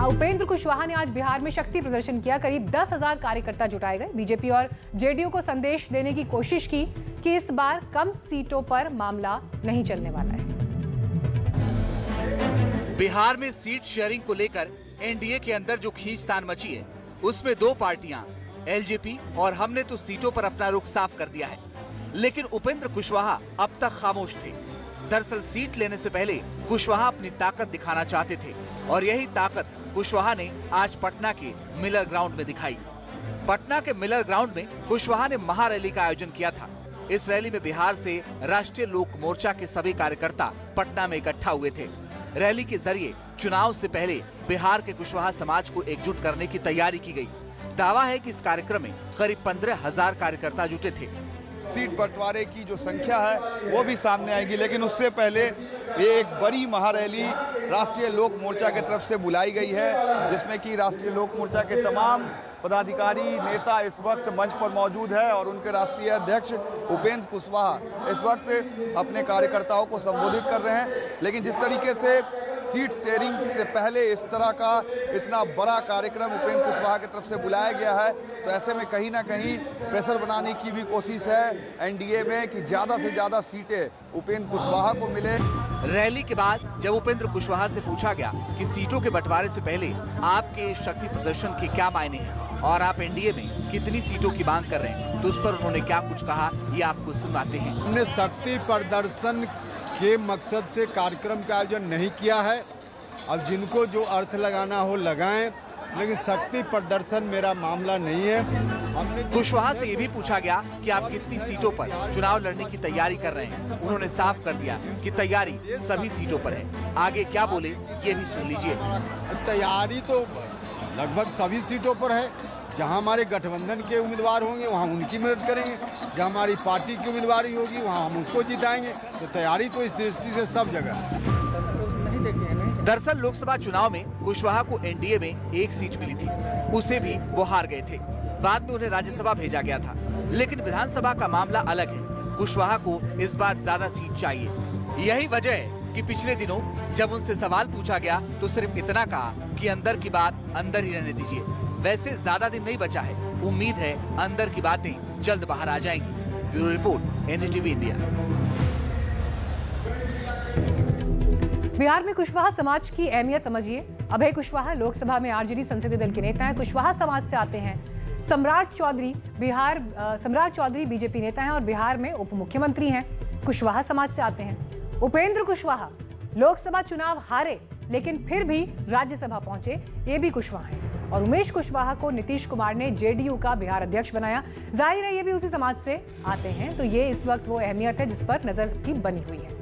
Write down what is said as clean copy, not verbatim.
उपेंद्र कुशवाहा ने आज बिहार में शक्ति प्रदर्शन किया। करीब 10,000 कार्यकर्ता जुटाए गए। बीजेपी और जेडीयू को संदेश देने की कोशिश की कि इस बार कम सीटों पर मामला नहीं चलने वाला है। बिहार में सीट शेयरिंग को लेकर एनडीए के अंदर जो खींचतान मची है, उसमें दो पार्टियां एलजेपी और हमने तो सीटों पर अपना रुख साफ कर दिया है। लेकिन उपेंद्र कुशवाहा अब तक खामोश थे। दरअसल सीट लेने से पहले कुशवाहा अपनी ताकत दिखाना चाहते थे और यही ताकत कुशवाहा ने आज पटना के मिलर ग्राउंड में दिखाई। पटना के मिलर ग्राउंड में कुशवाहा ने महारैली का आयोजन किया था। इस रैली में बिहार से राष्ट्रीय लोक मोर्चा के सभी कार्यकर्ता पटना में इकट्ठा हुए थे। रैली के जरिए चुनाव से पहले बिहार के कुशवाहा समाज को एकजुट करने की तैयारी की गई। दावा है कि इस कार्यक्रम में करीब 15,000 कार्यकर्ता जुटे थे। सीट बंटवारे की जो संख्या है वो भी सामने आएगी, लेकिन उससे पहले ये एक बड़ी महारैली राष्ट्रीय लोक मोर्चा की तरफ से बुलाई गई है, जिसमें कि राष्ट्रीय लोक मोर्चा के तमाम पदाधिकारी नेता इस वक्त मंच पर मौजूद है और उनके राष्ट्रीय अध्यक्ष उपेंद्र कुशवाहा इस वक्त अपने कार्यकर्ताओं को संबोधित कर रहे हैं। लेकिन जिस तरीके से सीट शेयरिंग से पहले इस तरह का इतना बड़ा कार्यक्रम उपेंद्र कुशवाहा की तरफ से बुलाया गया है, तो ऐसे में कहीं ना कहीं प्रेशर बनाने की भी कोशिश है एनडीए में कि ज़्यादा से ज़्यादा सीटें उपेंद्र कुशवाहा को मिले। रैली के बाद जब उपेंद्र कुशवाहा से पूछा गया कि सीटों के बंटवारे से पहले आपके शक्ति प्रदर्शन के क्या मायने हैं और आप एनडीए में कितनी सीटों की मांग कर रहे हैं, तो उस पर उन्होंने क्या कुछ कहा, ये आपको सुनाते हैं। हमने शक्ति प्रदर्शन के मकसद से कार्यक्रम का आयोजन नहीं किया है। अब जिनको जो अर्थ लगाना हो लगाएं, लेकिन शक्ति प्रदर्शन मेरा मामला नहीं है। हमने कुशवाहा से ये भी पूछा गया कि आप कितनी सीटों पर चुनाव लड़ने की तैयारी कर रहे हैं। उन्होंने साफ कर दिया कि तैयारी सभी सीटों पर है। आगे क्या बोले ये भी सुन लीजिए। तैयारी तो लगभग सभी सीटों पर है। जहां हमारे गठबंधन के उम्मीदवार होंगे वहां उनकी मदद करेंगे, जहां हमारी पार्टी की उम्मीदवारी होगी वहां हम उसको जिताएंगे। तो तैयारी तो इस दृष्टि से सब जगह। दरअसल लोकसभा चुनाव में कुशवाहा को एनडीए में एक सीट मिली थी, उसे भी वो हार गए थे। बाद में उन्हें राज्यसभा भेजा गया था, लेकिन विधानसभा का मामला अलग है। कुशवाहा को इस बार ज्यादा सीट चाहिए। यही वजह है कि पिछले दिनों जब उनसे सवाल पूछा गया तो सिर्फ इतना कहा कि अंदर की बात अंदर ही रहने दीजिए। वैसे ज्यादा दिन नहीं बचा है, उम्मीद है अंदर की बातें जल्द बाहर आ जाएंगी। Bureau report, NDTV India. Bihar में कुशवाहा समाज की अहमियत समझिए। अभय कुशवाहा लोकसभा में आरजेडी संसदीय दल के नेता हैं। कुशवाहा समाज से आते हैं सम्राट चौधरी बीजेपी नेता हैं और बिहार में उप मुख्यमंत्री हैं। कुशवाहा समाज से आते हैं उपेंद्र कुशवाहा, लोकसभा चुनाव हारे लेकिन फिर भी राज्यसभा पहुंचे, ये भी कुशवाहा हैं। और उमेश कुशवाहा को नीतीश कुमार ने जेडीयू का बिहार अध्यक्ष बनाया। जाहिर है ये भी उसी समाज से आते हैं, तो ये इस वक्त वो अहमियत है जिस पर नजर की बनी हुई है।